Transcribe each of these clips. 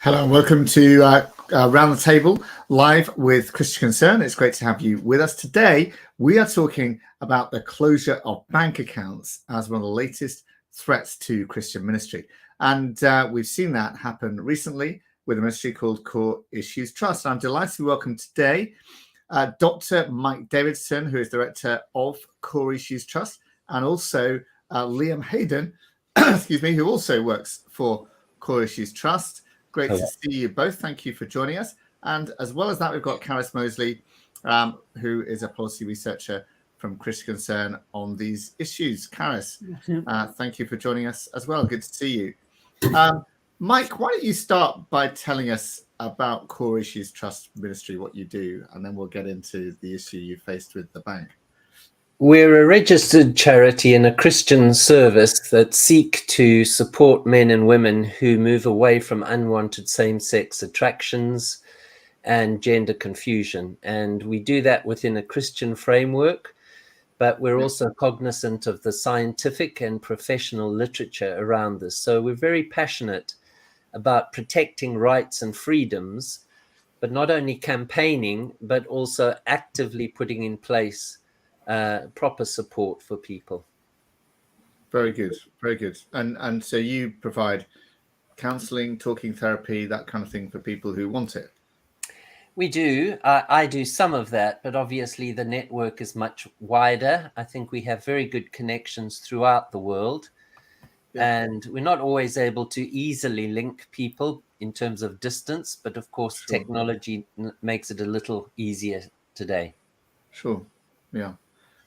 Hello and welcome to Round the Table live with Christian Concern. It's great to have you with us. Today, we are talking about the closure of bank accounts as one of the latest threats to Christian ministry. And we've seen that happen recently with a ministry called Core Issues Trust. I'm delighted to welcome today Dr. Mike Davidson, who is Director of Core Issues Trust, and also Liam Hayden, excuse me, who also works for Core Issues Trust. Great to see you both. Thank you for joining us. And as well as that, we've got Carys Moseley, who is a policy researcher from Christian Concern on these issues. Carys, thank you for joining us as well. Good to see you. Mike, why don't you start by telling us about Core Issues Trust Ministry, what you do, and then we'll get into the issue you faced with the bank. We're a registered charity and a Christian service that seek to support men and women who move away from unwanted same-sex attractions and gender confusion. And we do that within a Christian framework, but we're also cognizant of the scientific and professional literature around this. So we're very passionate about protecting rights and freedoms, but not only campaigning, but also actively putting in place proper support for people. Very good, very good. And so you provide counselling, talking therapy, that kind of thing for people who want it. We do. I do some of that, but obviously the network is much wider. I think we have very good connections throughout the world, and we're not always able to easily link people in terms of distance, but of course technology makes it a little easier today. Sure. Yeah.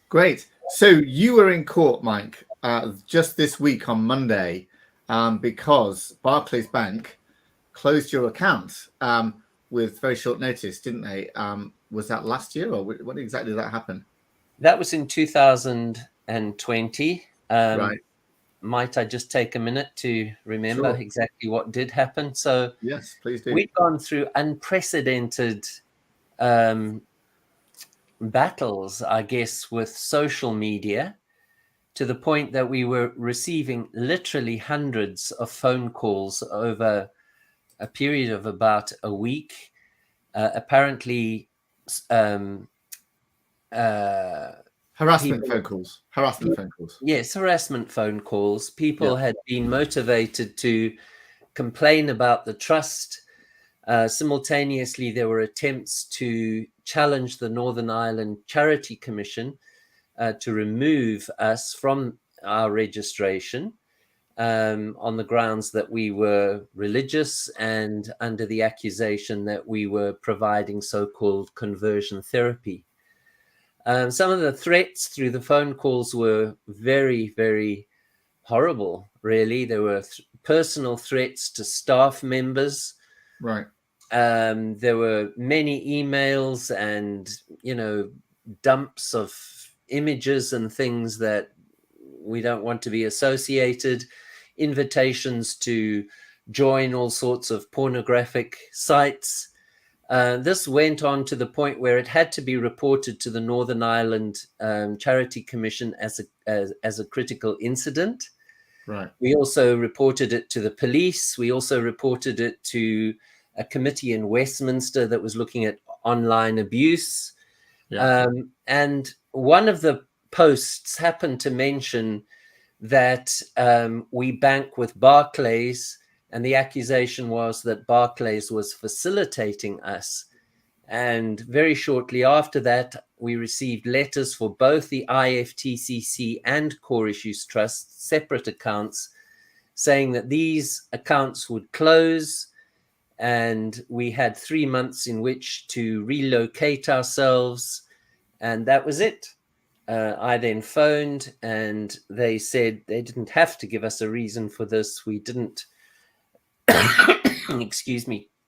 Great. So you were in court, Mike, just this week on Monday, because Barclays Bank closed your account with very short notice, didn't they? Was that last year, or when exactly did that happen? That was in 2020. Right. Might I just take a minute to remember exactly what did happen? So yes, please do. We've gone through unprecedented battles, I guess, with social media, to the point that we were receiving literally hundreds of phone calls over a period of about a week. Apparently, harassment phone calls. Yes, harassment phone calls. People had been motivated to complain about the trust. Simultaneously, there were attempts to challenge the Northern Ireland Charity Commission to remove us from our registration on the grounds that we were religious and under the accusation that we were providing so-called conversion therapy. Some of the threats through the phone calls were very, very horrible, really. There were personal threats to staff members. Right. There were many emails and, dumps of images and things that we don't want to be associated, invitations to join all sorts of pornographic sites. This went on to the point where it had to be reported to the Northern Ireland Charity Commission as a critical incident. Right. We also reported it to the police. We also reported it to a committee in Westminster that was looking at online abuse. And one of the posts happened to mention that we bank with Barclays, and the accusation was that Barclays was facilitating us. And very shortly after that, we received letters for both the IFTCC and Core Issues Trust, separate accounts, saying that these accounts would close, and we had 3 months in which to relocate ourselves, and that was it. I then phoned, and they said they didn't have to give us a reason for this. We didn't,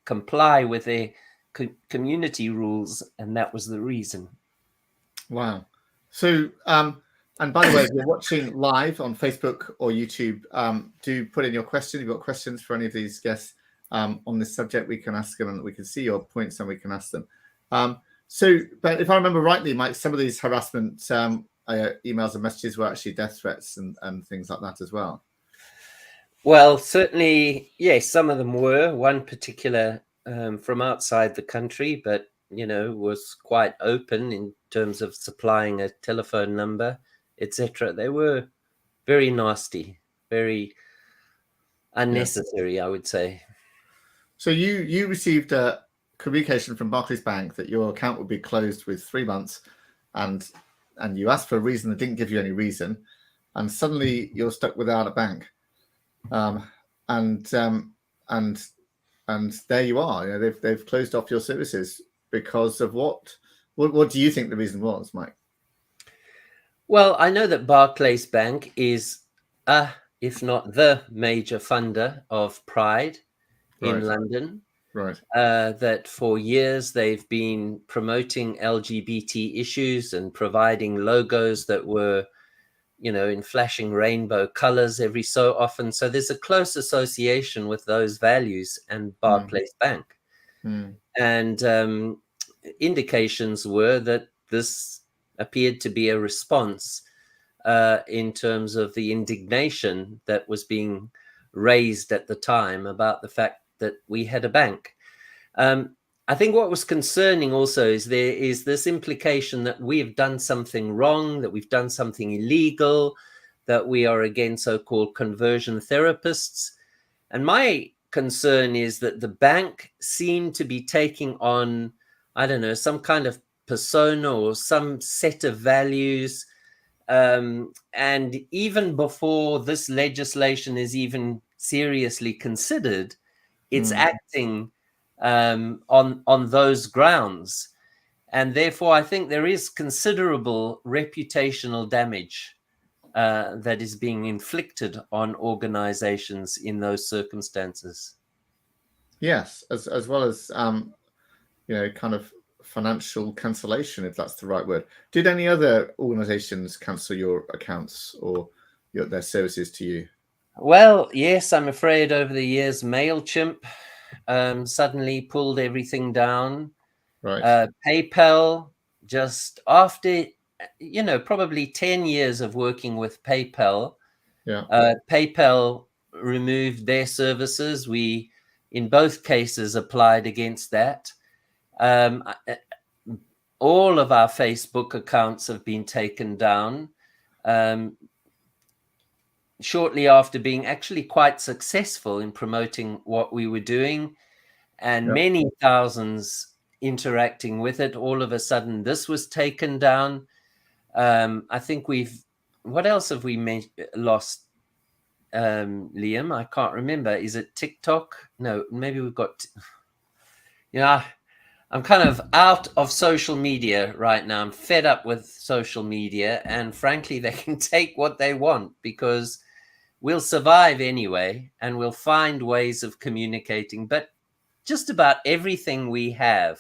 comply with their community rules, and that was the reason. Wow. So, and by the way, if you're watching live on Facebook or YouTube, do put in your question. If you've got questions for any of these guests on this subject, we can ask them, and we can see your points and we can ask them. But if I remember rightly, Mike, some of these harassment emails and messages were actually death threats and things like that as well. Well, certainly, yes, some of them were. One particular from outside the country, but was quite open in terms of supplying a telephone number, etc. They were very nasty, very unnecessary, I would say. So you received a communication from Barclays Bank that your account would be closed with 3 months, and you asked for a reason. They didn't give you any reason, and suddenly you're stuck without a bank. And there you are. They've closed off your services because of what? What do you think the reason was, Mike? Well, I know that Barclays Bank is if not the major funder of Pride in London. Right. That for years they've been promoting LGBT issues and providing logos that were, in flashing rainbow colors every so often. So there's a close association with those values and Barclays Bank. And indications were that this appeared to be a response in terms of the indignation that was being raised at the time about the fact that we had a bank. I think what was concerning also is there is this implication that we have done something wrong, that we've done something illegal, that we are against so-called conversion therapists. And my concern is that the bank seemed to be taking on, I don't know, some kind of persona or some set of values. And even before this legislation is even seriously considered, it's acting on those grounds. And therefore, I think there is considerable reputational damage that is being inflicted on organizations in those circumstances. Yes, as well as kind of financial cancellation, if that's the right word. Did any other organizations cancel your accounts or their services to you? Well, yes, I'm afraid over the years, MailChimp suddenly pulled everything down. Right. PayPal, just after, probably 10 years of working with PayPal, PayPal removed their services. We, in both cases, applied against that. All of our Facebook accounts have been taken down. Shortly after being actually quite successful in promoting what we were doing and many thousands interacting with it, all of a sudden this was taken down. I think what else have we lost, Liam? I can't remember. Is it TikTok? No, maybe we've got, I'm kind of out of social media right now. I'm fed up with social media, and frankly, they can take what they want because we'll survive anyway, and we'll find ways of communicating, but just about everything we have.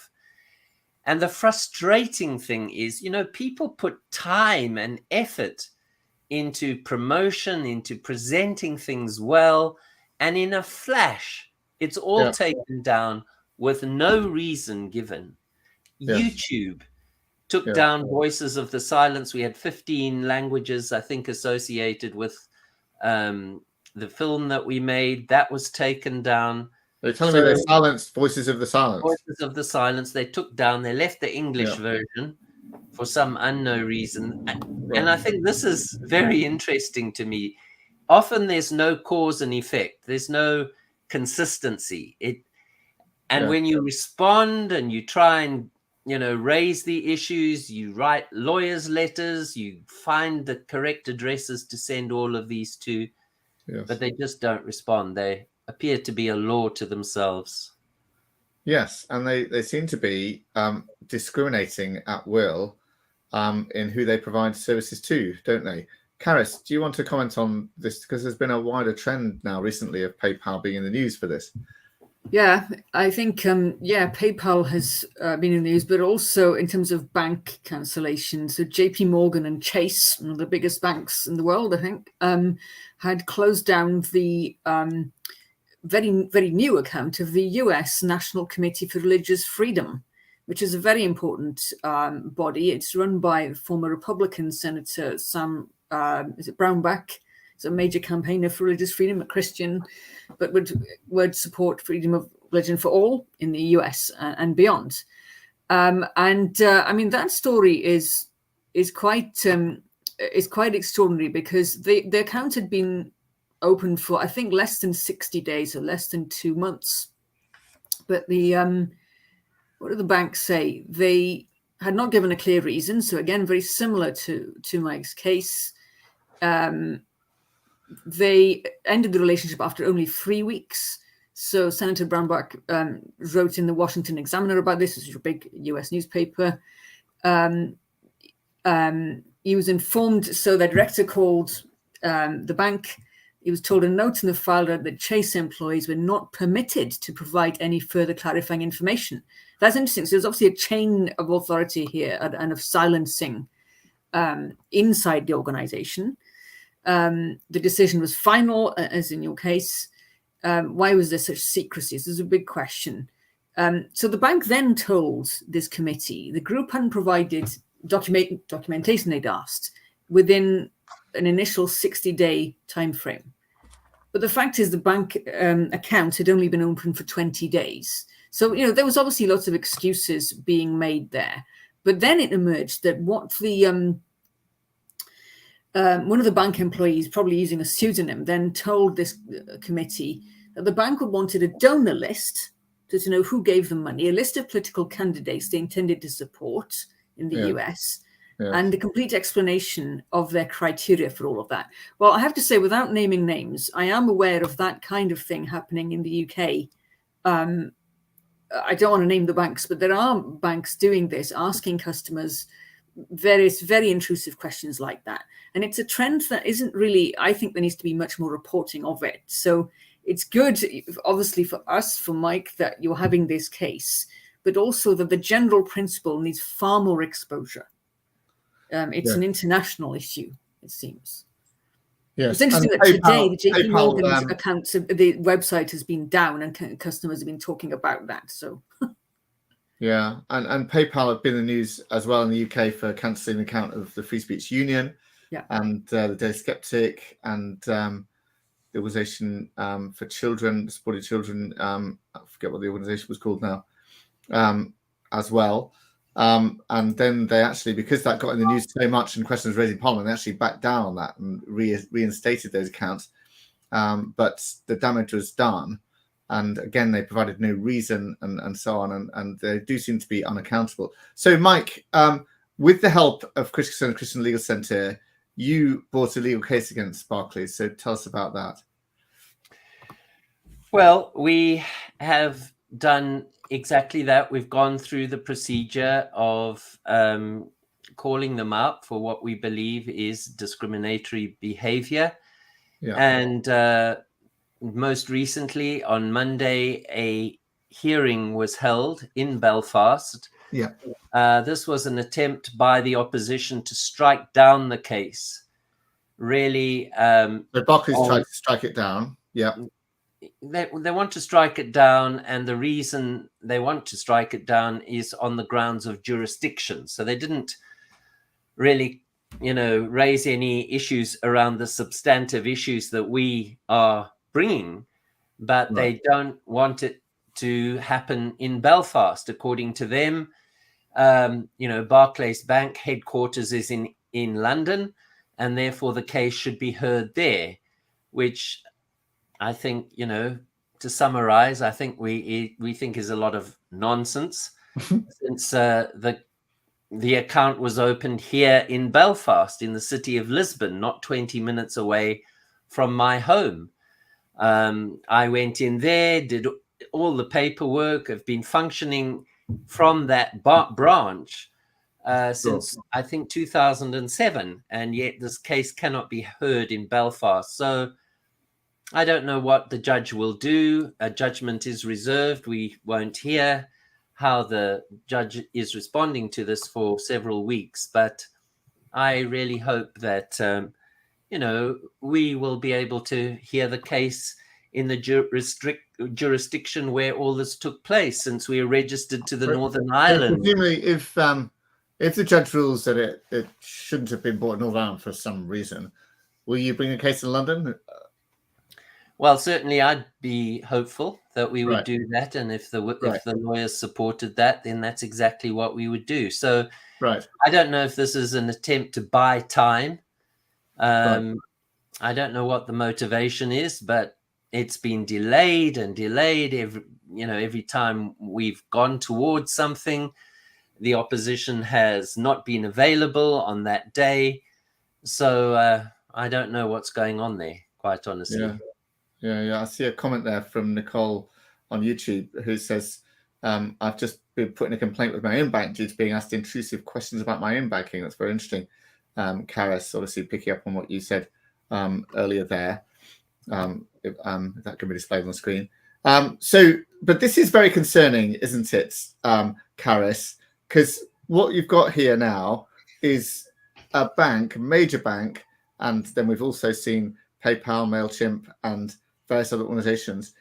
And the frustrating thing is, people put time and effort into promotion, into presenting things well, and in a flash, it's all taken down with no reason given. YouTube took down Voices of the Silence. We had 15 languages, I think, associated with the film that we made. That was taken down. They're telling me they silenced Voices of the Silence. Voices of the Silence, they took down. They left the English version for some unknown reason. And I think this is very interesting to me. Often there's no cause and effect. There's no consistency. When you respond and you try and raise the issues, you write lawyers' letters, you find the correct addresses to send all of these to, but they just don't respond. They appear to be a law to themselves. Yes, and they seem to be discriminating at will in who they provide services to, don't they? Carys, do you want to comment on this? Because there's been a wider trend now recently of PayPal being in the news for this. Yeah, I think, PayPal has been in the news, but also in terms of bank cancellation. So JP Morgan and Chase, one of the biggest banks in the world, I think, had closed down the very, very new account of the US National Committee for Religious Freedom, which is a very important body. It's run by former Republican Senator Sam, is it Brownback? was a major campaigner for religious freedom, a Christian, but would support freedom of religion for all in the US and beyond. I mean, that story is quite extraordinary, because the account had been open for, I think, less than 60 days or less than 2 months. But what did the bank say? They had not given a clear reason. So again, very similar to Mike's case. They ended the relationship after only 3 weeks. So Senator Brownback wrote in the Washington Examiner about this. This is a big US newspaper. He was informed, so the director called the bank. He was told a note in the file that Chase employees were not permitted to provide any further clarifying information. That's interesting. So there's obviously a chain of authority here and of silencing inside the organization. The decision was final, as in your case. Why was there such secrecy? This is a big question. So the bank then told this committee the group hadn't provided documentation they'd asked within an initial 60-day time frame. But the fact is the bank account had only been open for 20 days. So, there was obviously lots of excuses being made there. But then it emerged that what the one of the bank employees, probably using a pseudonym, then told this committee that the bank wanted a donor list to know who gave them money, a list of political candidates they intended to support in the US, and a complete explanation of their criteria for all of that. Well, I have to say, without naming names, I am aware of that kind of thing happening in the UK. I don't want to name the banks, but there are banks doing this, asking customers various very intrusive questions like that. And it's a trend that isn't really, I think there needs to be much more reporting of it. So it's good, obviously, for us, for Mike, that you're having this case, but also that the general principle needs far more exposure. It's an international issue, it seems. Yes. It's interesting that today the JP Morgan's account, the website has been down, and customers have been talking about that. So, yeah, and PayPal have been in the news as well in the UK for cancelling the account of the Free Speech Union, and the Daily Skeptic, and the Organisation for Children, Supporting Children. I forget what the organisation was called now, as well. And then they actually, because that got in the news so much and questions raised in Parliament, they actually backed down on that and reinstated those accounts. But the damage was done. And again, they provided no reason and so on. And they do seem to be unaccountable. So, Mike, with the help of Christian Legal Centre, you brought a legal case against Barclays. So tell us about that. Well, we have done exactly that. We've gone through the procedure of calling them up for what we believe is discriminatory behavior. And most recently, on Monday, a hearing was held in Belfast. This was an attempt by the opposition to strike down the case. Really, but Barclays tried to strike it down. They want to strike it down, and the reason they want to strike it down is on the grounds of jurisdiction. So they didn't really, raise any issues around the substantive issues that we are bringing, but they don't want it to happen in Belfast. According to them, Barclays Bank headquarters is in London, and therefore the case should be heard there, which I think, to summarize, I think we think is a lot of nonsense, since the account was opened here in Belfast, in the city of Lisbon, not 20 minutes away from my home. I went in there, did all the paperwork, have been functioning from that branch since, I think, 2007, and yet this case cannot be heard in Belfast. So I don't know what the judge will do. A judgment is reserved. We won't hear how the judge is responding to this for several weeks. But I really hope that, we will be able to hear the case in the jurisdiction where all this took place, since we are registered to the Northern Ireland. Presumably, if the judge rules that it shouldn't have been brought in Northern Ireland for some reason, Will you bring a case in London? Well, certainly I'd be hopeful that we would Right. do that. And if the Right. if the lawyers supported that, then that's exactly what we would do. So Right. I don't know if this is an attempt to buy time. Right. I don't know what the motivation is, but it's been delayed and delayed. Every time we've gone towards something, the opposition has not been available on that day. So I don't know what's going on there, quite honestly. Yeah. I see a comment there from Nicole on YouTube who says, I've just been putting a complaint with my own bank due to being asked intrusive questions about my own banking. That's very interesting. Carys, obviously picking up on what you said earlier there. If that can be displayed on the screen. But this is very concerning, isn't it, Carys? Because what you've got here now is a bank, a major bank, and then we've also seen PayPal, MailChimp, and various other organizations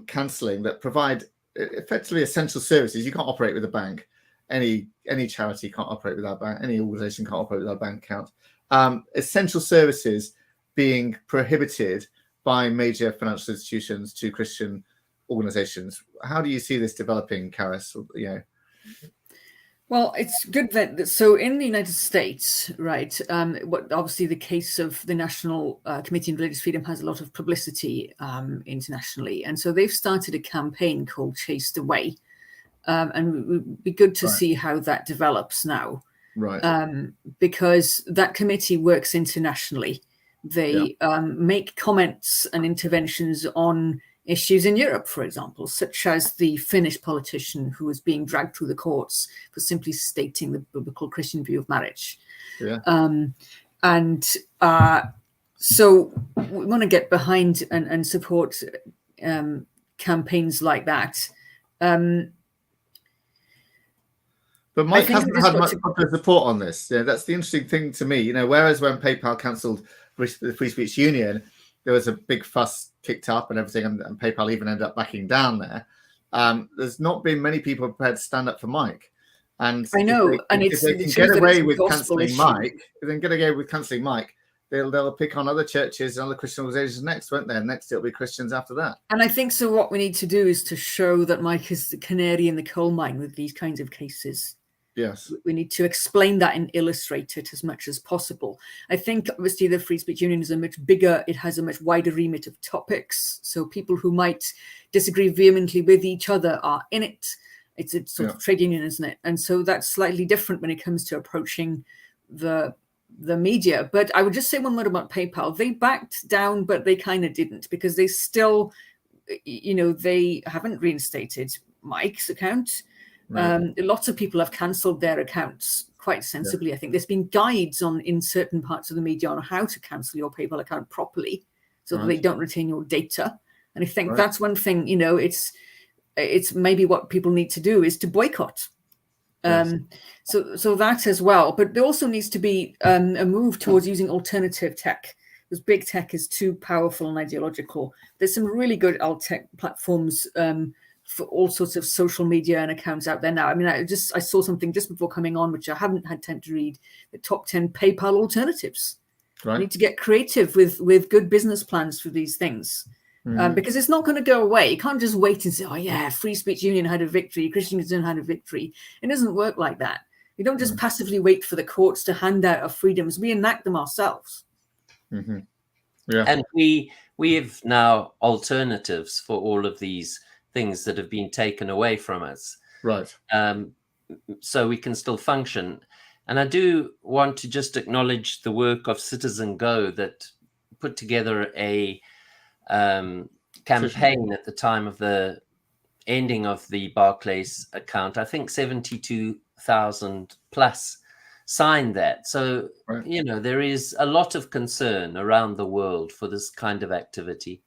cancelling that provide effectively essential services. You can't operate with a bank. Any charity can't operate without a bank. Any organization can't operate without a bank account. Essential services being prohibited by major financial institutions to Christian organizations. How do you see this developing, Carys? Well, it's good that so in the United States, right? What obviously the case of the National Committee on Religious Freedom has a lot of publicity internationally, and so they've started a campaign called "Chased Away," and it would be good to see how that develops now, right? Because that committee works internationally. They make comments and interventions on issues in Europe, for example, such as the Finnish politician who was being dragged through the courts for simply stating the biblical Christian view of marriage. So we want to get behind and support campaigns like that. But Mike hasn't had much popular support on this. Yeah, that's the interesting thing to me. Whereas when PayPal cancelled the Free Speech Union, there was a big fuss kicked up and everything, and PayPal even ended up backing down there. There's not been many people prepared to stand up for Mike. And I know, if they can get away with cancelling Mike, they'll pick on other churches and other Christian organizations next, won't they? And next it'll be Christians after that. And I think so. What we need to do is to show that Mike is the canary in the coal mine with these kinds of cases. Yes, we need to explain that and illustrate it as much as possible. I think obviously the Free Speech Union is a much bigger, it has a much wider remit of topics. So people who might disagree vehemently with each other are in it. It's a sort of trade union, isn't it? And so that's slightly different when it comes to approaching the media. But I would just say one word about PayPal. They backed down, but they kind of didn't, because they still, they haven't reinstated Mike's account. Right. Lots of people have cancelled their accounts quite sensibly. I think there's been guides in certain parts of the media on how to cancel your PayPal account properly so that they don't retain your data. And I think that's one thing, it's maybe what people need to do is to boycott. So that as well. But there also needs to be a move towards using alternative tech, because big tech is too powerful and ideological. There's some really good alt tech platforms for all sorts of social media and accounts out there now. I mean, I saw something just before coming on, which I haven't had time to read, the top 10 PayPal alternatives. Right. You need to get creative with good business plans for these things, because it's not going to go away. You can't just wait and say, oh yeah, Free Speech Union had a victory, Christian Union had a victory. It doesn't work like that. You don't just passively wait for the courts to hand out our freedoms. We enact them ourselves. Mm-hmm. Yeah. And we have now alternatives for all of these things that have been taken away from us. Right. So we can still function. And I do want to just acknowledge the work of Citizen Go that put together a campaign at the time of the ending of the Barclays account. I think 72,000 plus signed that. So, there is a lot of concern around the world for this kind of activity.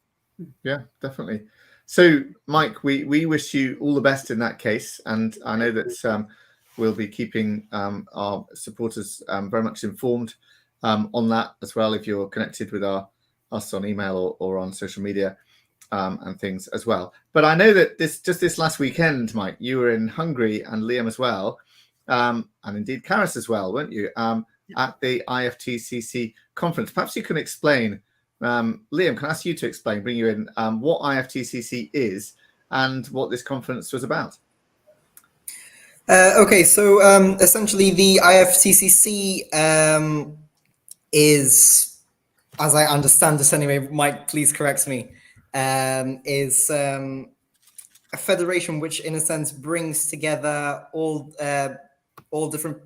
Yeah, definitely. So, Mike, we wish you all the best in that case. And I know that we'll be keeping our supporters very much informed on that as well, if you're connected with us on email or on social media and things as well. But I know that this last weekend, Mike, you were in Hungary, and Liam as well, and indeed Carys as well, weren't you? at the IFTCC conference. Perhaps you can explain, Liam, can I ask you to explain, bring you in, what IFTCC is and what this conference was about? Okay, so essentially the IFTCC is, as I understand this anyway, Mike, please correct me, is a federation which, in a sense, brings together all different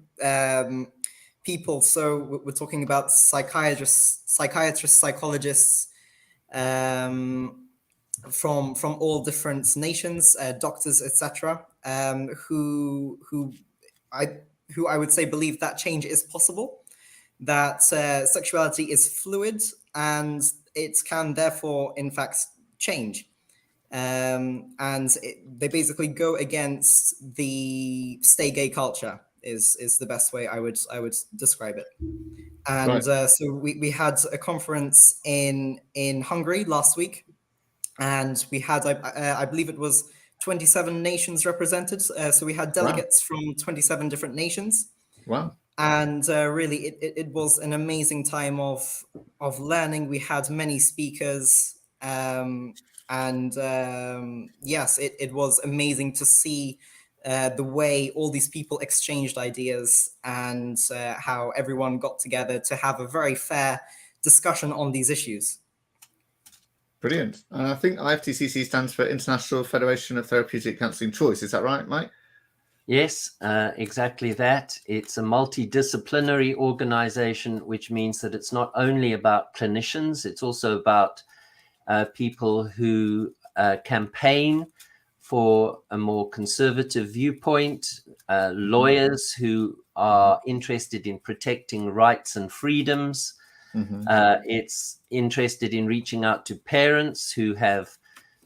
people. So we're talking about psychiatrists, psychologists, from all different nations, doctors, etc., who I would say believe that change is possible, that sexuality is fluid, and it can therefore, in fact, change. They basically go against the stay gay culture is the best way I would describe it. And Right. so we had a conference in Hungary last week, and we had I believe it was 27 nations represented. So we had delegates from 27 different nations. Wow. And really, it was an amazing time of learning. We had many speakers, yes, it was amazing to see the way all these people exchanged ideas, and how everyone got together to have a very fair discussion on these issues. Brilliant. I think IFTCC stands for International Federation of Therapeutic Counselling Choice. Is that right, Mike? Yes, exactly that. It's a multidisciplinary organization, which means that it's not only about clinicians, it's also about people who campaign for a more conservative viewpoint, lawyers who are interested in protecting rights and freedoms. It's interested in reaching out to parents who have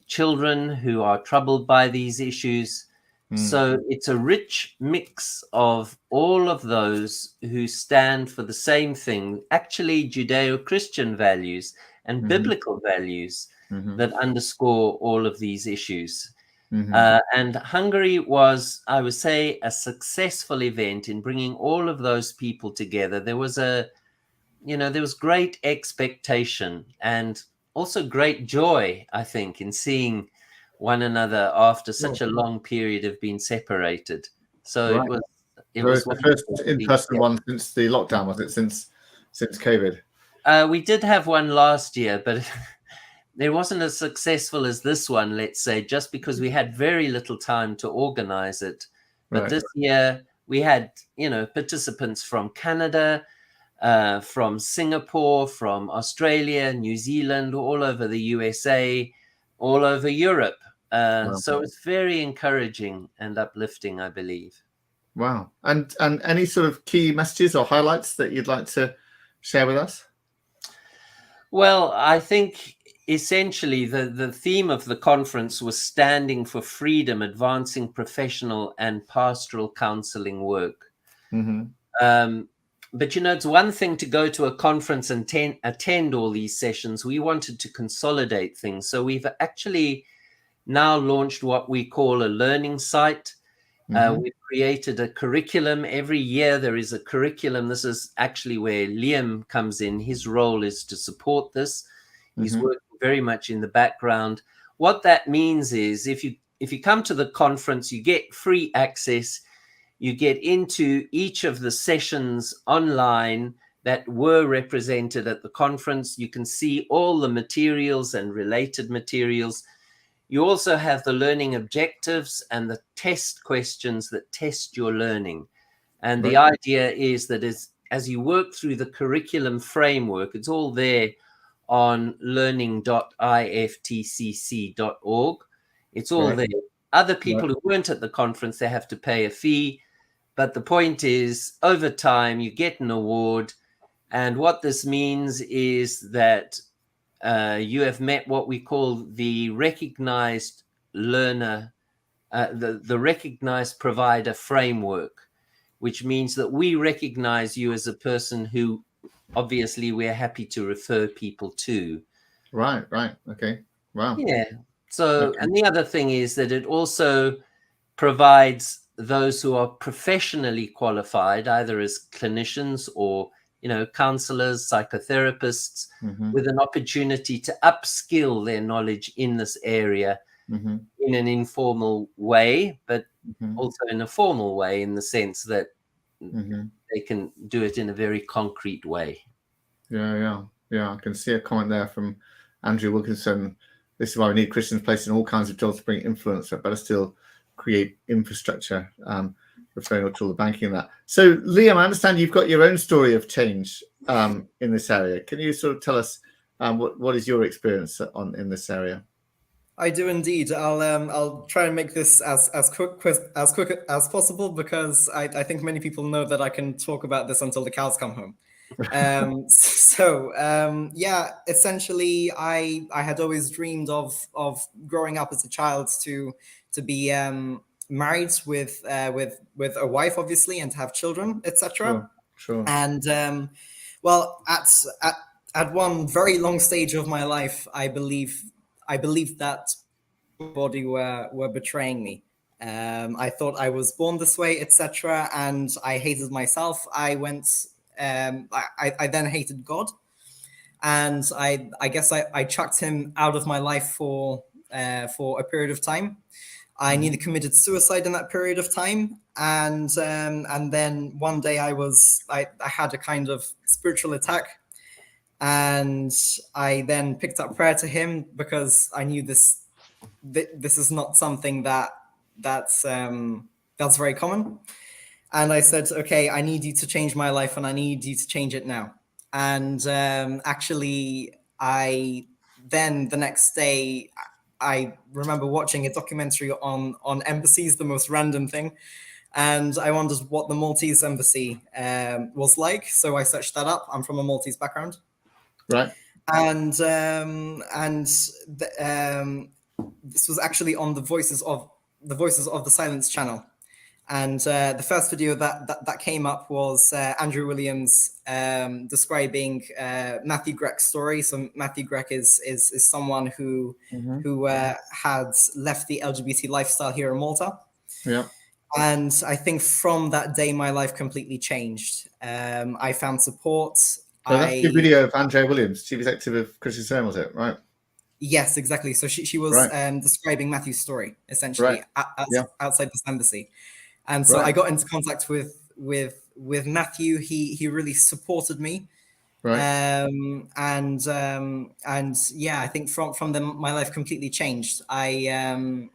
children who are troubled by these issues. So it's a rich mix of all of those who stand for the same thing, actually Judeo-Christian values and biblical values that underscore all of these issues. And Hungary was, I would say, a successful event in bringing all of those people together. There was there was great expectation and also great joy, I think, in seeing one another after such a long period of being separated. So it was the first in-person one since the lockdown, was it? Since COVID? We did have one last year, but it wasn't as successful as this one, let's say, just because we had very little time to organize it. But this year we had, participants from Canada, from Singapore, from Australia, New Zealand, all over the USA, all over Europe. So it's very encouraging and uplifting, I believe. Wow. And any sort of key messages or highlights that you'd like to share with us? Well, I think essentially the theme of the conference was standing for freedom, advancing professional and pastoral counseling work. But, it's one thing to go to a conference and attend all these sessions. We wanted to consolidate things. So we've actually now launched what we call a learning site. We've created a curriculum. Every year there is a curriculum. This is actually where Liam comes in. His role is to support this. He's working very much in the background. What that means is if you come to the conference, you get free access. You get into each of the sessions online that were represented at the conference. You can see all the materials and related materials. You also have the learning objectives and the test questions that test your learning. And the idea is that as you work through the curriculum framework, it's all there on learning.iftcc.org. It's all there. Other people who weren't at the conference, they have to pay a fee. But the point is, over time, you get an award. And what this means is that you have met what we call the recognized learner, the recognized provider framework, which means that we recognize you as a person who obviously we're happy to refer people to. Right. Okay. Wow. Yeah. So, and the other thing is that it also provides those who are professionally qualified, either as clinicians or, counselors, psychotherapists, with an opportunity to upskill their knowledge in this area in an informal way, but also in a formal way, in the sense that they can do it in a very concrete way. Yeah. I can see a comment there from Andrew Wilkinson. This is why we need Christians placed in all kinds of jobs to bring influence, but better still create infrastructure, referring to all the banking and that. So, Liam, I understand you've got your own story of change in this area. Can you sort of tell us what is your experience in this area? I do indeed. I'll try and make this as quick as possible, because I think many people know that I can talk about this until the cows come home. Essentially, I had always dreamed of growing up as a child to be married with a wife, obviously, and to have children, etc. Sure. And at one very long stage of my life, I believed that body were betraying me. I thought I was born this way, etc., and I hated myself. I then hated God, and I guess I chucked him out of my life for a period of time. I nearly committed suicide in that period of time, and then one day I had a kind of spiritual attack, and I then picked up prayer to him, because I knew this is not something that's very common. And I said, okay, I need you to change my life, and I need you to change it now. And actually, the next day, I remember watching a documentary on embassies, the most random thing. And I wondered what the Maltese embassy was like. So I searched that up. I'm from a Maltese background. Right. And this was actually on the Voices of the Silence channel. And the first video that came up was Andrew Williams describing Matthew Greck's story. So Matthew Greck is someone who had left the LGBT lifestyle here in Malta. Yeah. And I think from that day, my life completely changed. I found support. So that's the video of Andrea Williams, Chief Executive of Carys Moseley, was it, right? Yes, exactly. So she was describing Matthew's story, essentially, outside this embassy. And so I got into contact with Matthew. He really supported me. Right. I think from then my life completely changed. I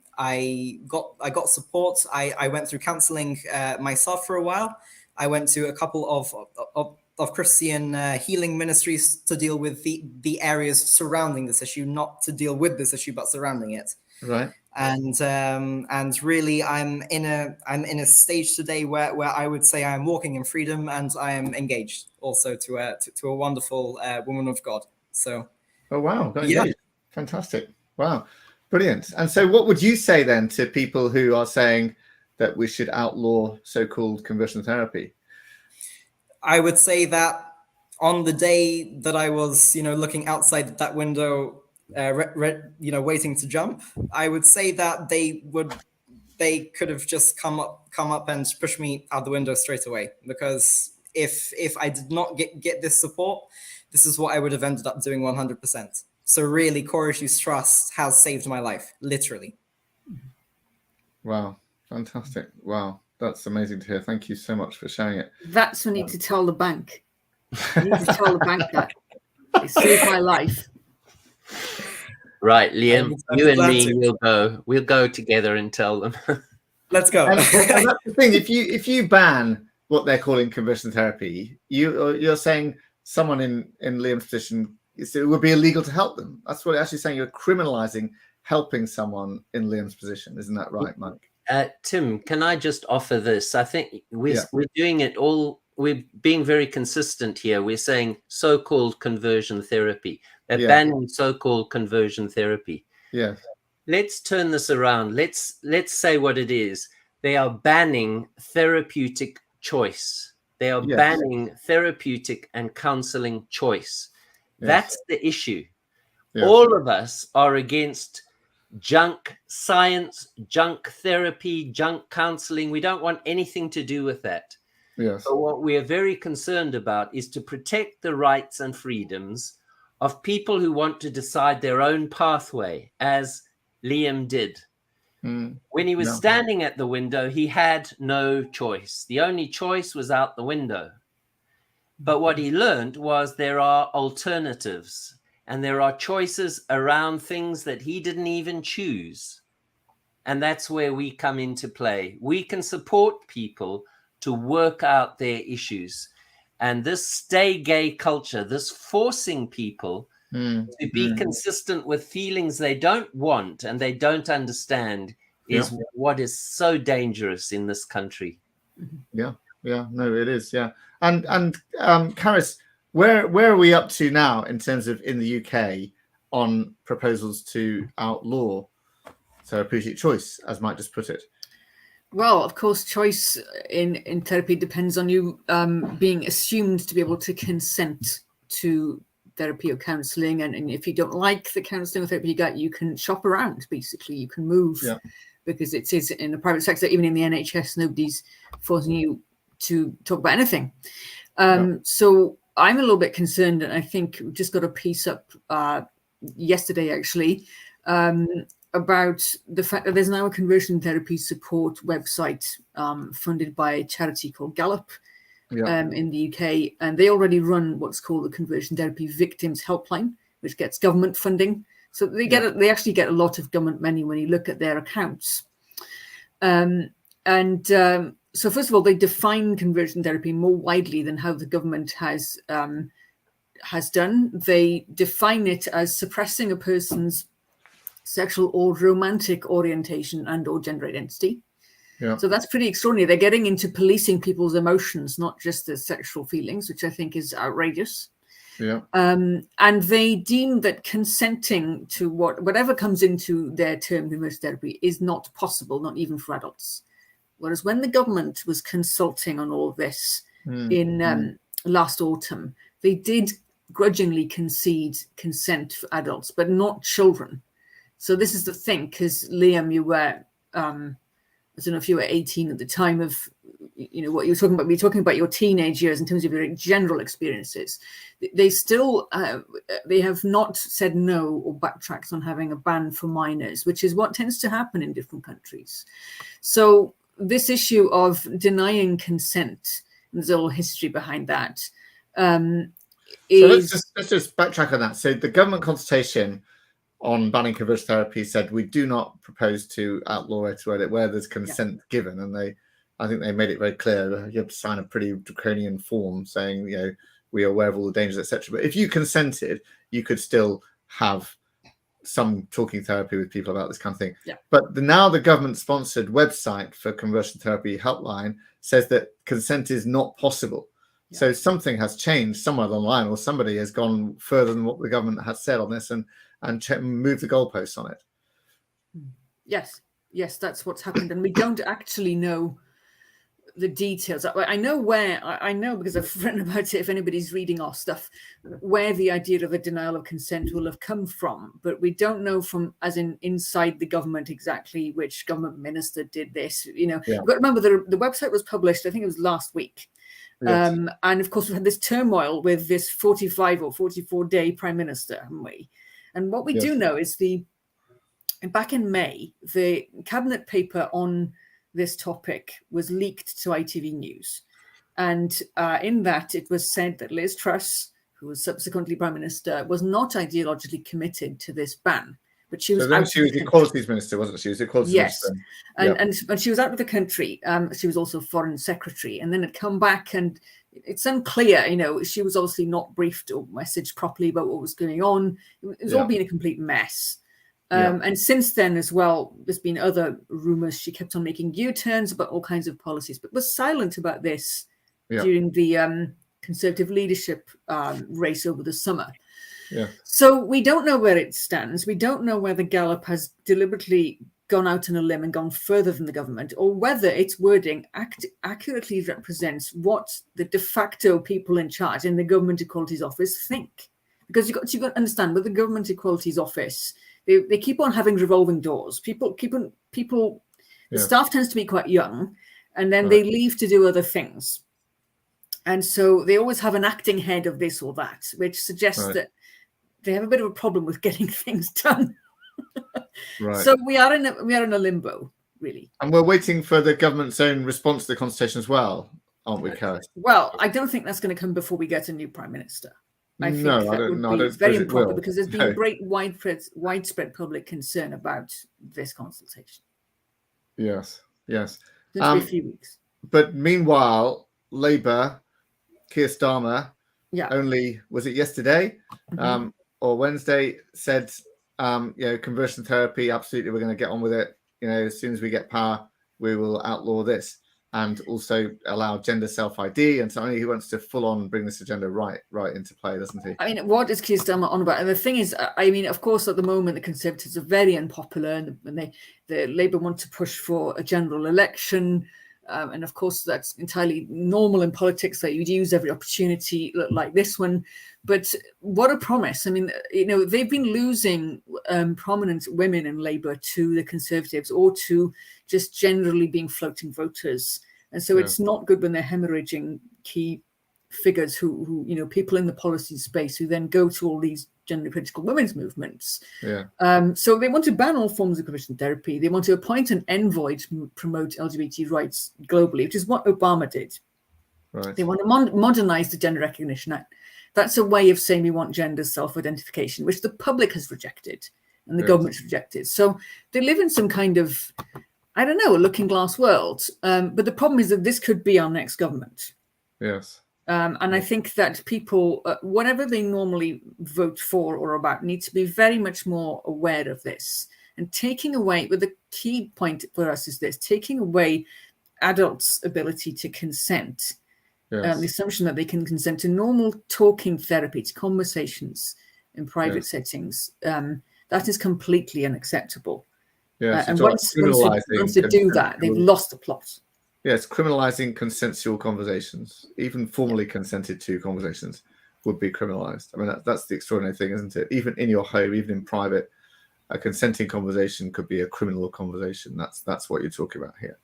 got support. I went through counseling myself for a while. I went to a couple of Christian healing ministries to deal with the areas surrounding this issue, not to deal with this issue, but surrounding it. Right. And really, I'm in a stage today where I would say I'm walking in freedom, and I am engaged also to a wonderful woman of God. So. Oh wow! Fantastic! Wow, brilliant. And so, what would you say then to people who are saying that we should outlaw so-called conversion therapy? I would say that on the day that I was, looking outside that window, waiting to jump, I would say that they could have just come up and pushed me out the window straight away. Because if I did not get this support, this is what I would have ended up doing 100%. So really, core issues trust has saved my life, literally. Wow, fantastic! Wow. That's amazing to hear. Thank you so much for sharing it. That's when you need to tell the bank. You need to tell the bank that it saved my life. Right, Liam, you and me, we'll go together and tell them. Let's go. And that's the thing. If you ban what they're calling conversion therapy, you're saying someone in Liam's position, it would be illegal to help them. That's what you're actually saying. You're criminalizing helping someone in Liam's position. Isn't that right, Mike? Tim, can I just offer this? I think we're doing it all. We're being very consistent here. We're saying so-called conversion therapy. They're banning so-called conversion therapy. Yeah. Let's turn this around. Let's say what it is. They are banning therapeutic choice. They are banning therapeutic and counseling choice. Yes. That's the issue. Yes. All of us are against junk science, junk therapy, junk counseling. We don't want anything to do with that. Yes. So what we are very concerned about is to protect the rights and freedoms of people who want to decide their own pathway, as Liam did. When he was standing at the window, he had no choice. The only choice was out the window. But what he learned was there are alternatives, and there are choices around things that he didn't even choose. And that's where we come into play. We can support people to work out their issues. And this stay gay culture, this forcing people to be consistent with feelings they don't want and they don't understand, is what is so dangerous in this country. No, it is. And Carys, where are we up to now in terms of in the UK on proposals to outlaw therapeutic choice, as Mike just put it? Well, of course, choice in therapy depends on you being assumed to be able to consent to therapy or counselling. And if you don't like the counselling or therapy you get, you can shop around, basically. You can move, because it is in the private sector, even in the NHS, nobody's forcing you to talk about anything. So I'm a little bit concerned, and I think we just got a piece up yesterday, actually, about the fact that there's now a conversion therapy support website funded by a charity called Gallup in the UK, and they already run what's called the Conversion Therapy Victims Helpline, which gets government funding. So they they actually get a lot of government money when you look at their accounts. So first of all, they define conversion therapy more widely than how the government has done. They define it as suppressing a person's sexual or romantic orientation and or gender identity. So that's pretty extraordinary. They're getting into policing people's emotions, not just their sexual feelings, which I think is outrageous. And they deem that consenting to whatever comes into their term conversion therapy is not possible, not even for adults. Whereas when the government was consulting on all of this in last autumn, they did grudgingly concede consent for adults, but not children. So this is the thing, because Liam, you were, I don't know if you were 18 at the time of, what you were talking about. We were talking about your teenage years in terms of your general experiences. They still, they have not said no or backtracked on having a ban for minors, which is what tends to happen in different countries. So this issue of denying consent, and there's a whole history behind that. So let's just backtrack on that. So the government consultation on banning conversion therapy said we do not propose to outlaw it where there's consent given, and I think they made it very clear that you have to sign a pretty draconian form saying we are aware of all the dangers, etc. But if you consented, you could still have some talking therapy with people about this kind of thing. But now the government-sponsored website for conversion therapy helpline says that consent is not possible. So something has changed somewhere online, or somebody has gone further than what the government has said on this and move the goalposts on it. Yes, that's what's happened, and we don't actually know the details. I know because I've written about it, if anybody's reading our stuff, where the idea of a denial of consent will have come from, but we don't know from, as in inside the government, exactly which government minister did this. You've got to remember the website was published, I think it was last week. And of course we had this turmoil with this 45 or 44 day prime minister, haven't we? And what we do know is back in May, the cabinet paper on this topic was leaked to ITV News. And in that, it was said that Liz Truss, who was subsequently Prime Minister, was not ideologically committed to this ban. But she was she was the Equalities Minister, wasn't she? She was the Equalities Minister. And she was out of the country. She was also Foreign Secretary. And then it come back, and it's unclear, she was obviously not briefed or messaged properly about what was going on. It was all been a complete mess. And since then as well, there's been other rumours. She kept on making U-turns about all kinds of policies, but was silent about this during the Conservative leadership race over the summer. So we don't know where it stands. We don't know whether Gallup has deliberately gone out on a limb and gone further than the government, or whether its wording accurately represents what the de facto people in charge in the Government Equalities Office think. Because you've got to understand, with the Government Equalities Office, they keep on having revolving doors. The staff tends to be quite young, and then they leave to do other things. And so they always have an acting head of this or that, which suggests that they have a bit of a problem with getting things done. So we are in a limbo, really. And we're waiting for the government's own response to the consultation as well, aren't we, Carys? Well, I don't think that's going to come before we get a new prime minister. I think that would be very improper, because there's been great widespread public concern about this consultation. Yes. It's going to be a few weeks. But meanwhile, Labour, Keir Starmer, only, was it yesterday or Wednesday, said, conversion therapy, absolutely, we're going to get on with it. As soon as we get power, we will outlaw this, and also allow gender self-ID. And so he wants to full on bring this agenda right into play, doesn't he? I mean, what is Keir Starmer on about? And the thing is, I mean, of course, at the moment, the Conservatives are very unpopular, and the Labour want to push for a general election. And of course, that's entirely normal in politics, that you'd use every opportunity like this one. But what a promise. I mean, they've been losing prominent women in Labour to the Conservatives, or to just generally being floating voters. And so it's not good when they're hemorrhaging key figures who people in the policy space, who then go to all these generally critical women's movements. So they want to ban all forms of conversion therapy. They want to appoint an envoy to promote LGBT rights globally, which is what Obama did. They want to modernize the Gender Recognition Act. That's a way of saying we want gender self-identification, which the public has rejected and the government's rejected. So they live in some kind of, I don't know, a looking glass world. But the problem is that this could be our next government. And I think that people, whatever they normally vote for or about, need to be very much more aware of this. And taking away, but the key point for us is this, taking away adults' ability to consent, the assumption that they can consent to normal talking therapy, to conversations in private settings, that is completely unacceptable. And once they do that, they've lost the plot. Yes, criminalizing consensual conversations, even formally consented to conversations, would be criminalized. I mean, that's the extraordinary thing, isn't it? Even in your home, even in private, a consenting conversation could be a criminal conversation. That's what you're talking about here.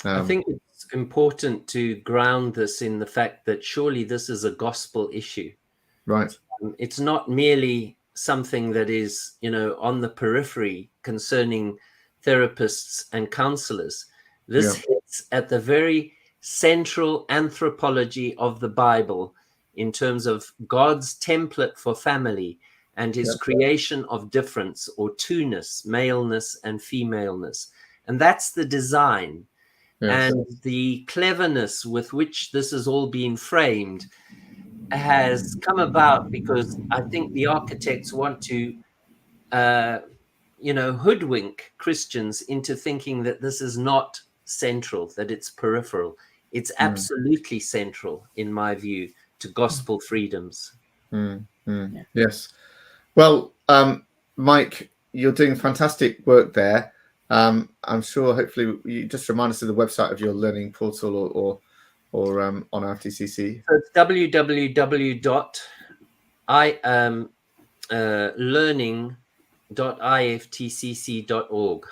I think it's important to ground this in the fact that surely this is a gospel issue. It's not merely something that is, on the periphery concerning therapists and counselors. This hits at the very central anthropology of the Bible in terms of God's template for family and his creation of difference, or two-ness, maleness and femaleness. And that's the design. And the cleverness with which this has all been framed has come about because I think the architects want to hoodwink Christians into thinking that this is not central, that it's peripheral. It's absolutely central, in my view, to gospel freedoms. Yes. Well, Mike, you're doing fantastic work there. I'm sure, hopefully, you just remind us of the website of your learning portal or on FTCC. So it's www.learning.iftcc.org,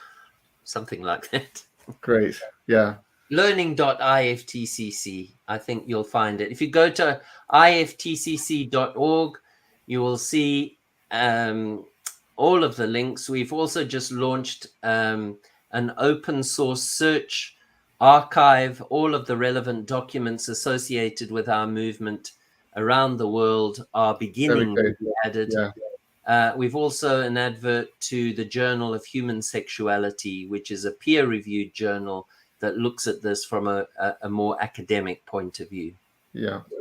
something like that. Great. Yeah. Learning.iftcc. I think you'll find it. If you go to iftcc.org, you will see all of the links. We've also just launched an open source search archive. All of the relevant documents associated with our movement around the world are beginning to be added. We've also an advert to the Journal of Human Sexuality, which is a peer-reviewed journal that looks at this from a more academic point of view.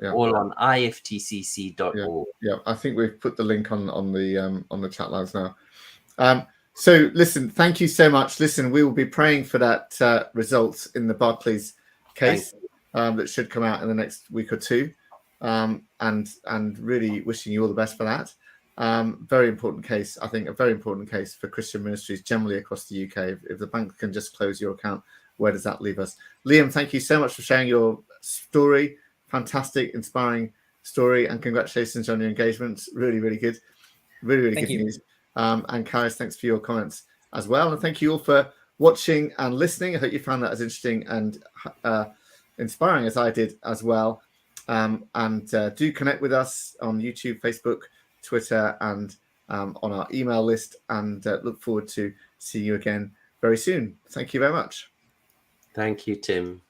All on iftcc.org. I think we've put the link on the chat lines now. So listen, thank you so much. Listen, we will be praying for that result in the Barclays case that should come out in the next week or two, and really wishing you all the best for that. Very important case, I think, a very important case for Christian ministries generally across the UK. If the bank can just close your account, where does that leave us? Liam, thank you so much for sharing your story. Fantastic, inspiring story, and congratulations on your engagement. Really, really good. Really, really good news. And Carys, thanks for your comments as well. And thank you all for watching and listening. I hope you found that as interesting and inspiring as I did as well. And do connect with us on YouTube, Facebook, Twitter, and on our email list. And look forward to seeing you again very soon. Thank you very much. Thank you, Tim.